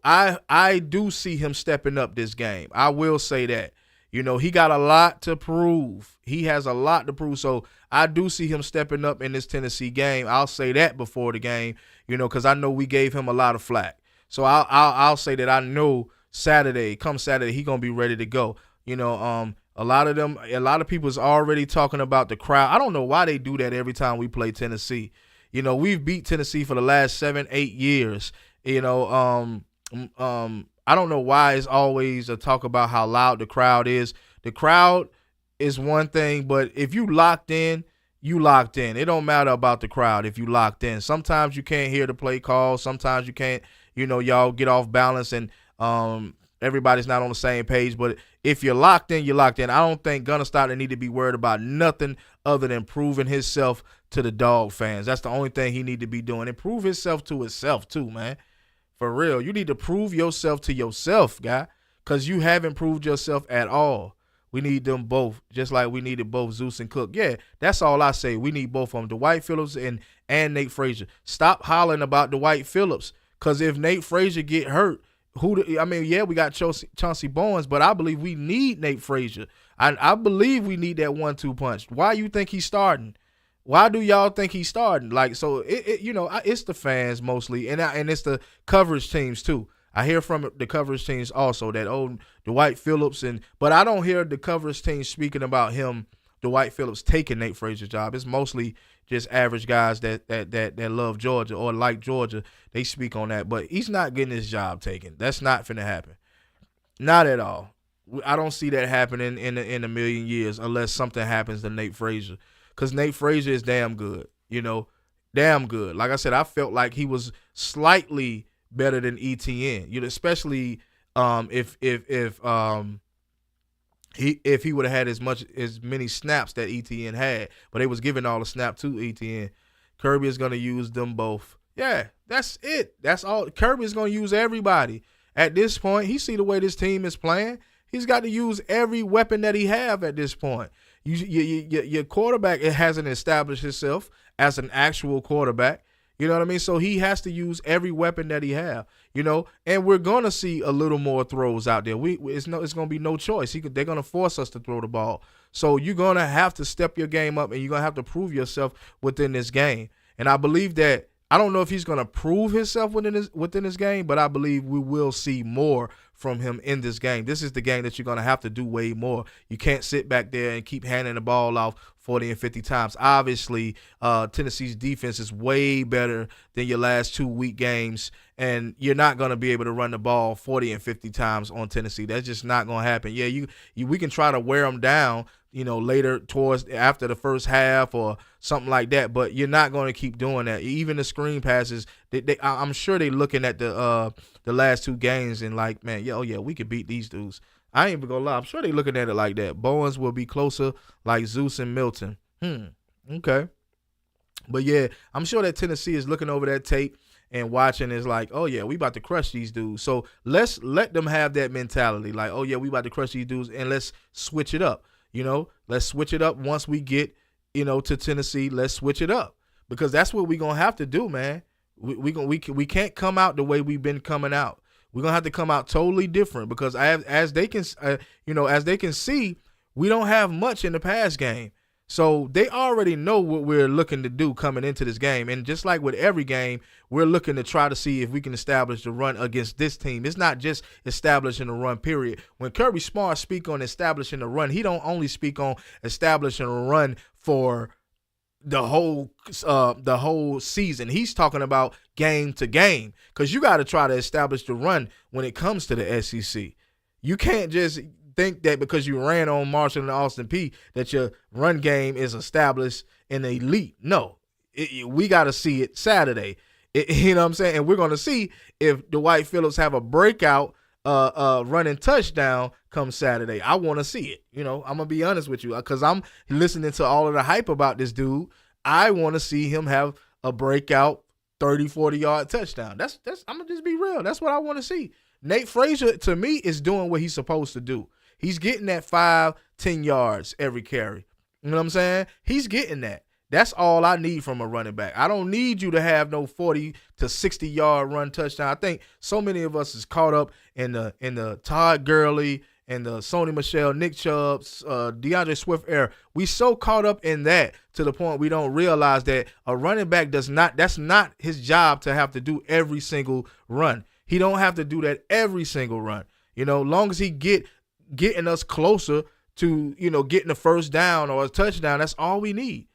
I do see him stepping up this game. I will say that. He got a lot to prove. He has a lot to prove. So I do see him stepping up in this Tennessee game. I'll say that before the game, because I know we gave him a lot of flack. So I'll say that I know come Saturday, he going to be ready to go. A lot of people is already talking about the crowd. I don't know why they do that every time we play Tennessee. We've beat Tennessee for the last 7-8 years. I don't know why it's always a talk about how loud the crowd is. The crowd is one thing, but if you locked in, you locked in. It don't matter about the crowd if you locked in. Sometimes you can't hear the play call. Sometimes you can't, y'all get off balance and everybody's not on the same page. But if you're locked in, you're locked in. I don't think Gunnar Stockton need to be worried about nothing other than proving himself to the Dog fans. That's the only thing he need to be doing. And prove himself to himself too, man. For real. You need to prove yourself to yourself, guy, because you haven't proved yourself at all. We need them both, just like we needed both Zeus and Cook. Yeah, that's all I say. We need both of them, Dwight Phillips and Nate Frazier. Stop hollering about Dwight Phillips, because if Nate Frazier get hurt, we got Chauncey Bowens, but I believe we need Nate Frazier. I believe we need that 1-2 punch. Why you think he's starting? Why do y'all think he's starting? Like, so it's the fans mostly, and it's the coverage teams too. I hear from the coverage teams also that Dwight Phillips, but I don't hear the coverage teams speaking about Dwight Phillips taking Nate Frazier's job. It's mostly just average guys that love Georgia or like Georgia. They speak on that, but he's not getting his job taken. That's not finna happen. Not at all. I don't see that happening in a million years unless something happens to Nate Frazier, because Nate Frazier is damn good. Damn good. Like I said, I felt like he was slightly better than ETN. Especially if he would have had as many snaps that ETN had, but they was giving all the snap to ETN. Kirby is going to use them both. Yeah, that's it. That's all. Kirby is going to use everybody. At this point, he see the way this team is playing. He's got to use every weapon that he have at this point. Your quarterback hasn't established himself as an actual quarterback. You know what I mean? So he has to use every weapon that he have. And we're gonna see a little more throws out there. It's gonna be no choice. They're gonna force us to throw the ball. So you're gonna have to step your game up, and you're gonna have to prove yourself within this game. And I believe that I don't know if he's gonna prove himself within this game, but I believe we will see more from him in this game. This is the game that you're gonna have to do way more. You can't sit back there and keep handing the ball off 40 and 50 times. Obviously, Tennessee's defense is way better than your last 2 week games, and you're not going to be able to run the ball 40 and 50 times on Tennessee. That's just not going to happen. Yeah, we can try to wear them down, later after the first half or something like that, but you're not going to keep doing that. Even the screen passes, I'm sure they're looking at the last 2 games and like, man, yeah, we could beat these dudes. I ain't even gonna lie. I'm sure they looking at it like that. Bowens will be closer like Zeus and Milton. Okay. But, yeah, I'm sure that Tennessee is looking over that tape and watching is like, oh, yeah, we about to crush these dudes. So let's let them have that mentality. Like, oh, yeah, we about to crush these dudes, and let's switch it up. Let's switch it up once we get, to Tennessee. Let's switch it up because that's what we're going to have to do, man. We can't come out the way we've been coming out. We're gonna have to come out totally different because as they can see, we don't have much in the pass game. So they already know what we're looking to do coming into this game. And just like with every game, we're looking to try to see if we can establish the run against this team. It's not just establishing the run, period. When Kirby Smart speak on establishing the run, he don't only speak on establishing a run for the whole season. He's talking about game to game because you got to try to establish the run when it comes to the SEC. You can't just think that because you ran on Marshall and Austin Peay that your run game is established in the elite. No, we got to see it Saturday. You know what I'm saying? And we're going to see if Dwight Phillips have a breakout running touchdown come Saturday. I want to see it. I'm going to be honest with you because I'm listening to all of the hype about this dude. I want to see him have a breakout 30, 40-yard touchdown. That's I'm going to just be real. That's what I want to see. Nate Frazier, to me, is doing what he's supposed to do. He's getting that 5, 10 yards every carry. You know what I'm saying? He's getting that. That's all I need from a running back. I don't need you to have no 40 to 60-yard run touchdown. I think so many of us is caught up in the Todd Gurley and the Sony Michel, Nick Chubb's, DeAndre Swift era. We so caught up in that to the point we don't realize that a running back that's not his job to have to do every single run. He don't have to do that every single run. Long as he getting us closer to, getting a first down or a touchdown, that's all we need.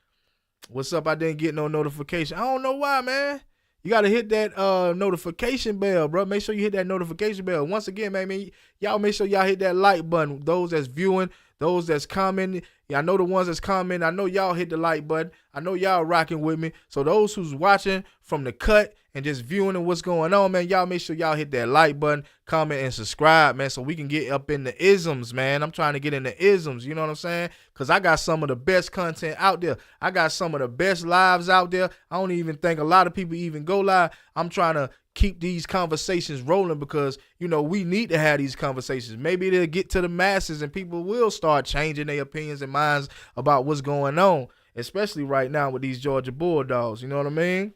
What's up? I didn't get no notification. I don't know why, man. You got to hit that notification bell, bro. Make sure you hit that notification bell. Once again, man, y'all make sure y'all hit that like button. Those that's viewing, those that's commenting. Yeah, I know the ones that's commenting. I know y'all hit the like button. I know y'all rocking with me. So those who's watching from the cut and just viewing and what's going on, man, y'all make sure y'all hit that like button, comment, and subscribe, man, so we can get up in the isms, man. I'm trying to get in the isms, you know what I'm saying? Because I got some of the best content out there. I got some of the best lives out there. I don't even think a lot of people even go live. I'm trying to keep these conversations rolling because, we need to have these conversations. Maybe they'll get to the masses and people will start changing their opinions and minds about what's going on, especially right now with these Georgia Bulldogs, you know what I mean?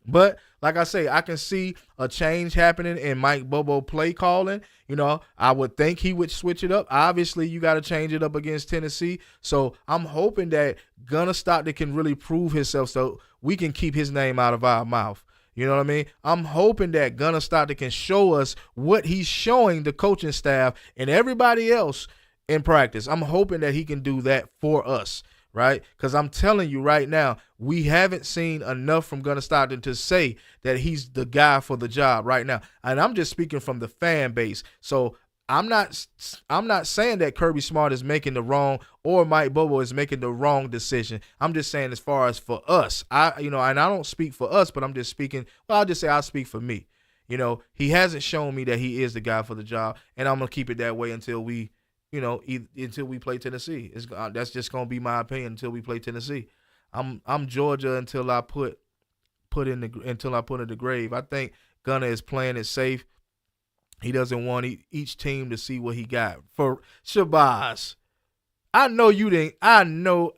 But like I say, I can see a change happening in Mike Bobo play calling. I would think he would switch it up. Obviously, you got to change it up against Tennessee. So I'm hoping that Gunnar Stockton can really prove himself so we can keep his name out of our mouth. You know what I mean? I'm hoping that Gunnar Stockton can show us what he's showing the coaching staff and everybody else in practice. I'm hoping that he can do that for us. Right? Because I'm telling you right now, we haven't seen enough from Gunnar Stockton to say that he's the guy for the job right now. And I'm just speaking from the fan base. So I'm not saying that Kirby Smart is making the wrong or Mike Bobo is making the wrong decision. I'm just saying as far as for us, and I don't speak for us, but I'm just speaking. Well, I'll just say I'll speak for me. He hasn't shown me that he is the guy for the job, and I'm gonna keep it that way until we. Until we play Tennessee. That's just gonna be my opinion until we play Tennessee. I'm Georgia until I put in the grave. I think Gunnar is playing it safe. He doesn't want each team to see what he got. For Shabazz, I know you didn't. I know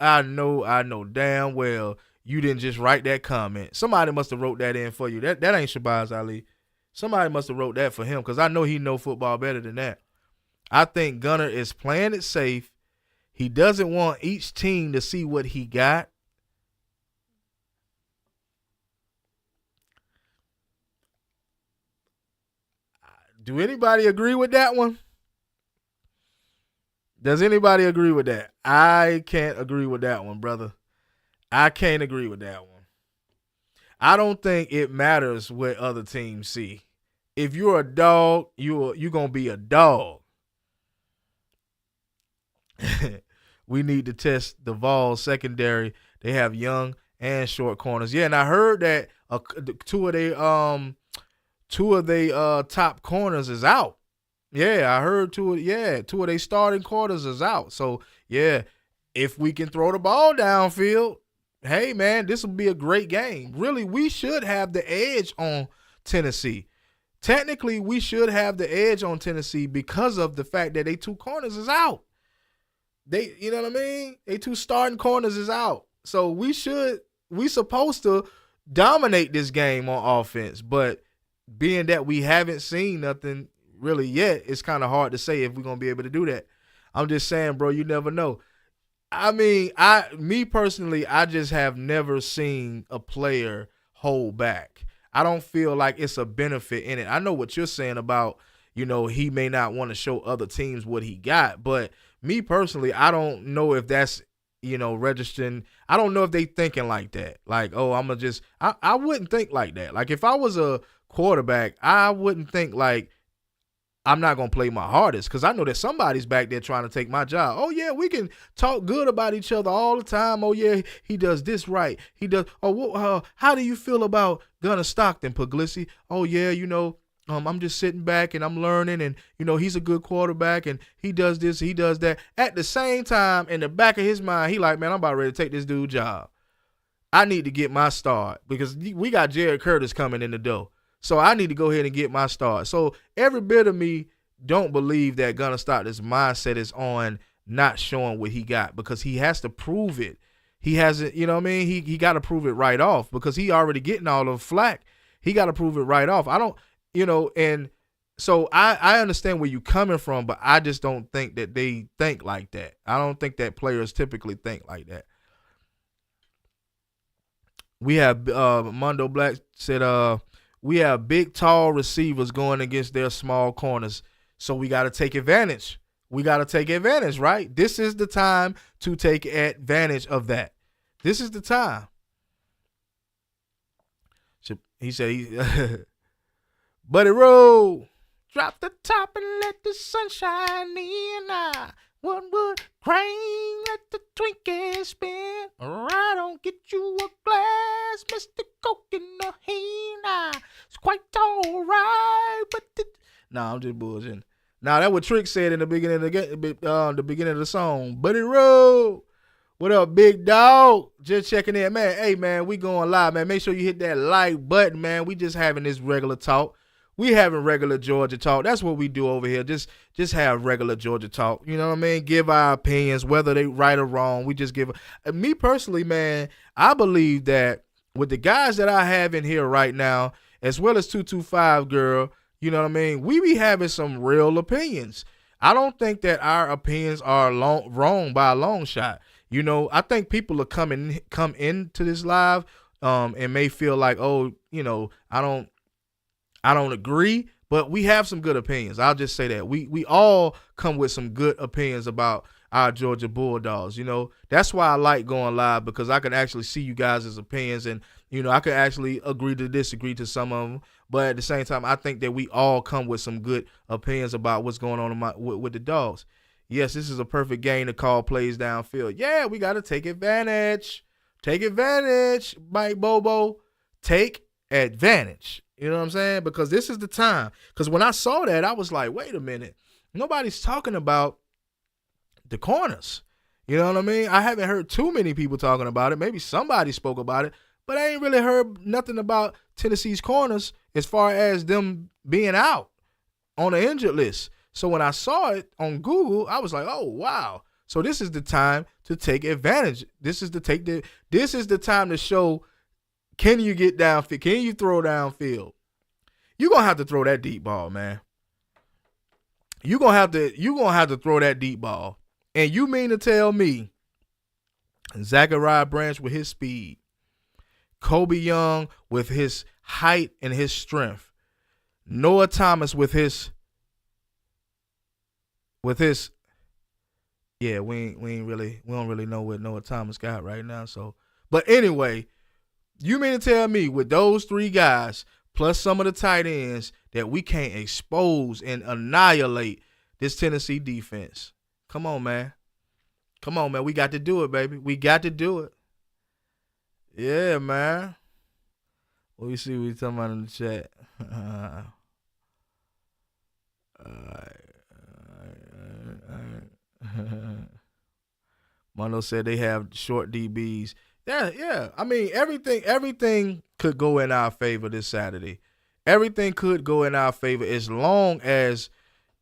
damn well you didn't just write that comment. Somebody must have wrote that in for you. That ain't Shabazz Ali. Somebody must have wrote that for him because I know he know football better than that. I think Gunner is playing it safe. He doesn't want each team to see what he got. Do anybody agree with that one? Does anybody agree with that? I can't agree with that one, brother. I can't agree with that one. I don't think it matters what other teams see. If you're a dog, you're going to be a dog. We need to test the Vols secondary. They have young and short corners. Yeah, and I heard that two of their top corners is out. Yeah, I heard two of their starting corners is out. So, yeah, if we can throw the ball downfield, hey, man, this will be a great game. Really, we should have the edge on Tennessee. Technically, we should have the edge on Tennessee because of the fact that they two corners is out. You know what I mean? They two starting corners is out. So we supposed to dominate this game on offense. But being that we haven't seen nothing really yet, it's kind of hard to say if we're going to be able to do that. I'm just saying, bro, you never know. I mean, me personally, I just have never seen a player hold back. I don't feel like it's a benefit in it. I know what you're saying about, he may not want to show other teams what he got, but me personally, I don't know if that's, registering. I don't know if they thinking like that. Like, oh, I'm going to just – I wouldn't think like that. Like, if I was a quarterback, I wouldn't think like I'm not going to play my hardest because I know that somebody's back there trying to take my job. Oh, yeah, we can talk good about each other all the time. Oh, yeah, he does this right. He does – how do you feel about Gunner Stockton, Puglisi? Oh, yeah, I'm just sitting back and I'm learning and, he's a good quarterback and he does this, he does that. At the same time, in the back of his mind, he like, man, I'm about ready to take this dude's job. I need to get my start because we got Jared Curtis coming in the door. So I need to go ahead and get my start. So every bit of me don't believe that Gunner Stockton's mindset is on not showing what he got because he has to prove it. He hasn't, you know what I mean? He got to prove it right off because he already getting all the flack. He got to prove it right off. And so I understand where you're coming from, but I just don't think that they think like that. I don't think that players typically think like that. We have Mondo Black said, we have big, tall receivers going against their small corners, so we got to take advantage. We got to take advantage, right? This is the time to take advantage of that. This is the time. He said, Buddy Rowe, drop the top and let the sunshine in. What would Crane let the Twinkie spin? I don't get you a glass, Mr. Coke in the hand. It's quite all right, but I'm just bullshitting. Now that what Trick said in the beginning of the beginning of the song. Buddy Rowe, what up, big dog? Just checking in, man. Hey, man, we going live, man. Make sure you hit that like button, man. We just having this regular talk. We having regular Georgia talk. That's what we do over here. Just have regular Georgia talk. You know what I mean? Give our opinions, whether they right or wrong. We just give. Me personally, man, I believe that with the guys that I have in here right now, as well as 225 girl, you know what I mean? We be having some real opinions. I don't think that our opinions are wrong by a long shot. I think people are come into this live and may feel like, oh, I don't agree, but we have some good opinions. I'll just say that. We all come with some good opinions about our Georgia Bulldogs. That's why I like going live because I can actually see you guys' opinions and, I can actually agree to disagree to some of them. But at the same time, I think that we all come with some good opinions about what's going on with the Dogs. Yes, this is a perfect game to call plays downfield. Yeah, we got to take advantage. Take advantage, Mike Bobo. Take advantage. You know what I'm saying? Because this is the time. Because when I saw that, I was like, wait a minute. Nobody's talking about the corners. You know what I mean? I haven't heard too many people talking about it. Maybe somebody spoke about it. But I ain't really heard nothing about Tennessee's corners as far as them being out on the injured list. So when I saw it on Google, I was like, oh, wow. So this is the time to take advantage. This is the time to show, can you get downfield? Can you throw downfield? You're gonna have to throw that deep ball, man. You're gonna have to throw that deep ball. And you mean to tell me Zachariah Branch with his speed, Kobe Young with his height and his strength, Noah Thomas with his yeah, we don't really know what Noah Thomas got right now. So, but anyway, you mean to tell me with those three guys plus some of the tight ends that we can't expose and annihilate this Tennessee defense? Come on, man. We got to do it, baby. We got to do it. Yeah, man. Let me see what you're talking about in the chat. Mondo said they have short DBs. Yeah. I mean, everything could go in our favor this Saturday. Everything could go in our favor as long as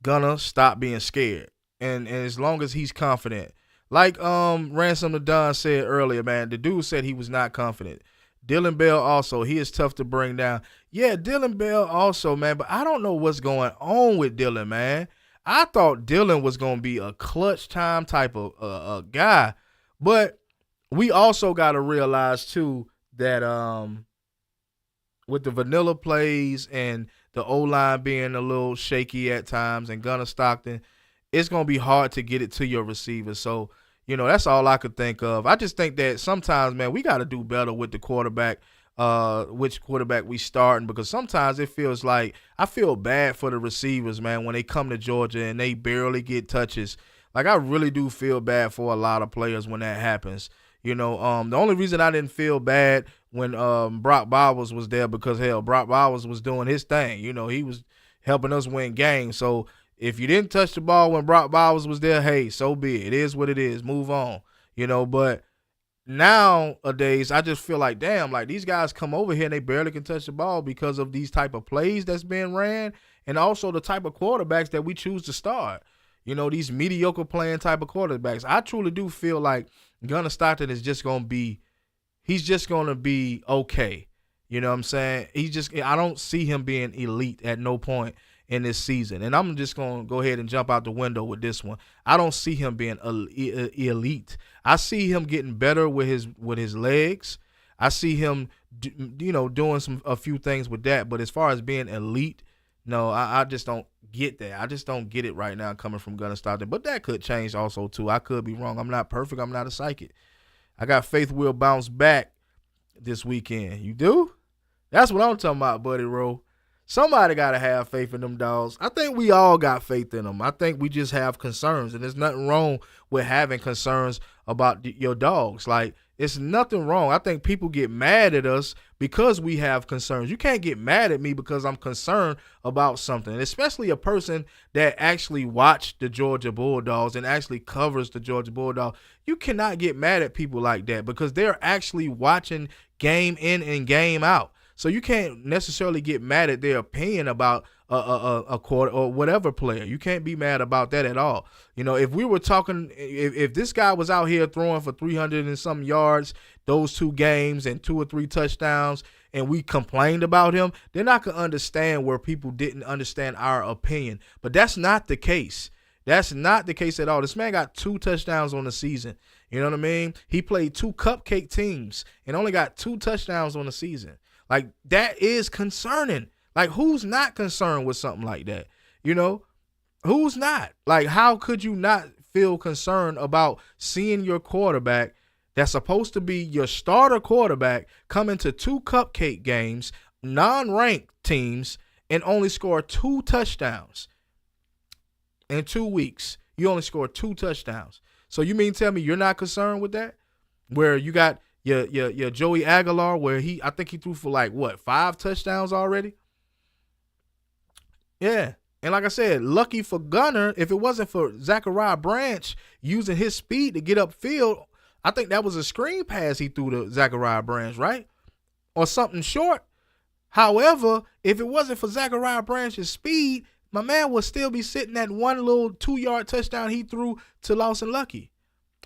Gunner stop being scared and as long as he's confident. Like Ransom the Don said earlier, man, the dude said he was not confident. Dillon Bell also, he is tough to bring down. Yeah, Dillon Bell also, man, but I don't know what's going on with Dillon, man. I thought Dillon was going to be a clutch time type of guy, but we also got to realize, too, that with the vanilla plays and the O-line being a little shaky at times and Gunner Stockton, it's going to be hard to get it to your receivers. So, that's all I could think of. I just think that sometimes, man, we got to do better with the quarterback, which quarterback we starting, because sometimes it feels like I feel bad for the receivers, man, when they come to Georgia and they barely get touches. Like, I really do feel bad for a lot of players when that happens. The only reason I didn't feel bad when Brock Bowers was there because, hell, Brock Bowers was doing his thing. He was helping us win games. So if you didn't touch the ball when Brock Bowers was there, hey, so be it. It is what it is. Move on. But nowadays I just feel like, damn, like these guys come over here and they barely can touch the ball because of these type of plays that's being ran and also the type of quarterbacks that we choose to start. These mediocre playing type of quarterbacks. I truly do feel like Gunner Stockton is just going to be okay. You know what I'm saying? I don't see him being elite at no point in this season. And I'm just going to go ahead and jump out the window with this one. I don't see him being elite. I see him getting better with his legs. I see him, doing a few things with that. But as far as being elite, no, I just don't get that. I just don't get it right now coming from Gunner Stockton. But that could change also, too. I could be wrong. I'm not perfect. I'm not a psychic. I got faith we'll bounce back this weekend. You do? That's what I'm talking about, Buddy Rowe. Somebody got to have faith in them dogs. I think we all got faith in them. I think we just have concerns, and there's nothing wrong with having concerns about your dogs. Like, it's nothing wrong. I think people get mad at us because we have concerns. You can't get mad at me because I'm concerned about something, especially a person that actually watched the Georgia Bulldogs and actually covers the Georgia Bulldogs. You cannot get mad at people like that because they're actually watching game in and game out. So you can't necessarily get mad at their opinion about a quarter or whatever player. You can't be mad about that at all. If we were talking, if this guy was out here throwing for 300 and some yards, those 2 games and 2 or 3 touchdowns, and we complained about him, then I could understand where people didn't understand our opinion. But that's not the case. That's not the case at all. This man got 2 touchdowns on the season. You know what I mean? He played 2 cupcake teams and only got 2 touchdowns on the season. Like, that is concerning. Like, who's not concerned with something like that? Who's not? Like, how could you not feel concerned about seeing your quarterback that's supposed to be your starter quarterback come into 2 cupcake games, non-ranked teams, and only score 2 touchdowns in 2 weeks? You only scored 2 touchdowns. So you mean tell me you're not concerned with that? Where you got your Joey Aguilar, where I think he threw for 5 touchdowns already? Yeah. And like I said, lucky for Gunner, if it wasn't for Zachariah Branch using his speed to get upfield, I think that was a screen pass he threw to Zachariah Branch, right? Or something short. However, if it wasn't for Zachariah Branch's speed, my man would still be sitting at one little 2-yard touchdown he threw to Lawson Lucky.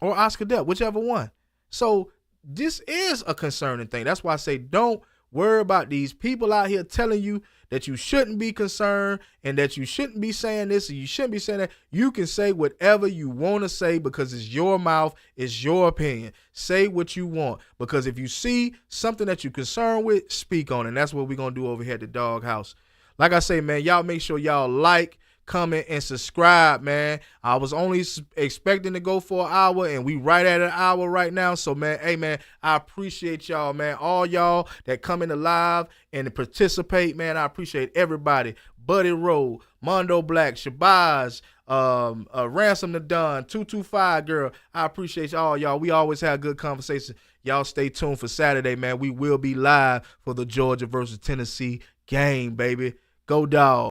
or Oscar Depp, whichever one. So this is a concerning thing. That's why I say don't worry about these people out here telling you that you shouldn't be concerned and that you shouldn't be saying this and you shouldn't be saying that. You can say whatever you want to say because it's your mouth, it's your opinion. Say what you want, because if you see something that you're concerned with, speak on it. And that's what we're going to do over here at the Doghouse. Like I say, man, y'all make sure y'all like, comment, and subscribe, man. I was only expecting to go for an hour, and we right at an hour right now. So, man, hey, man, I appreciate y'all, man. All y'all that come in the live and participate, man, I appreciate everybody. Buddy Rowe, Mondo Black, Shabazz, Ransom the Don, 225 Girl. I appreciate y'all. We always have good conversation. Y'all stay tuned for Saturday, man. We will be live for the Georgia versus Tennessee game, baby. Go Dog.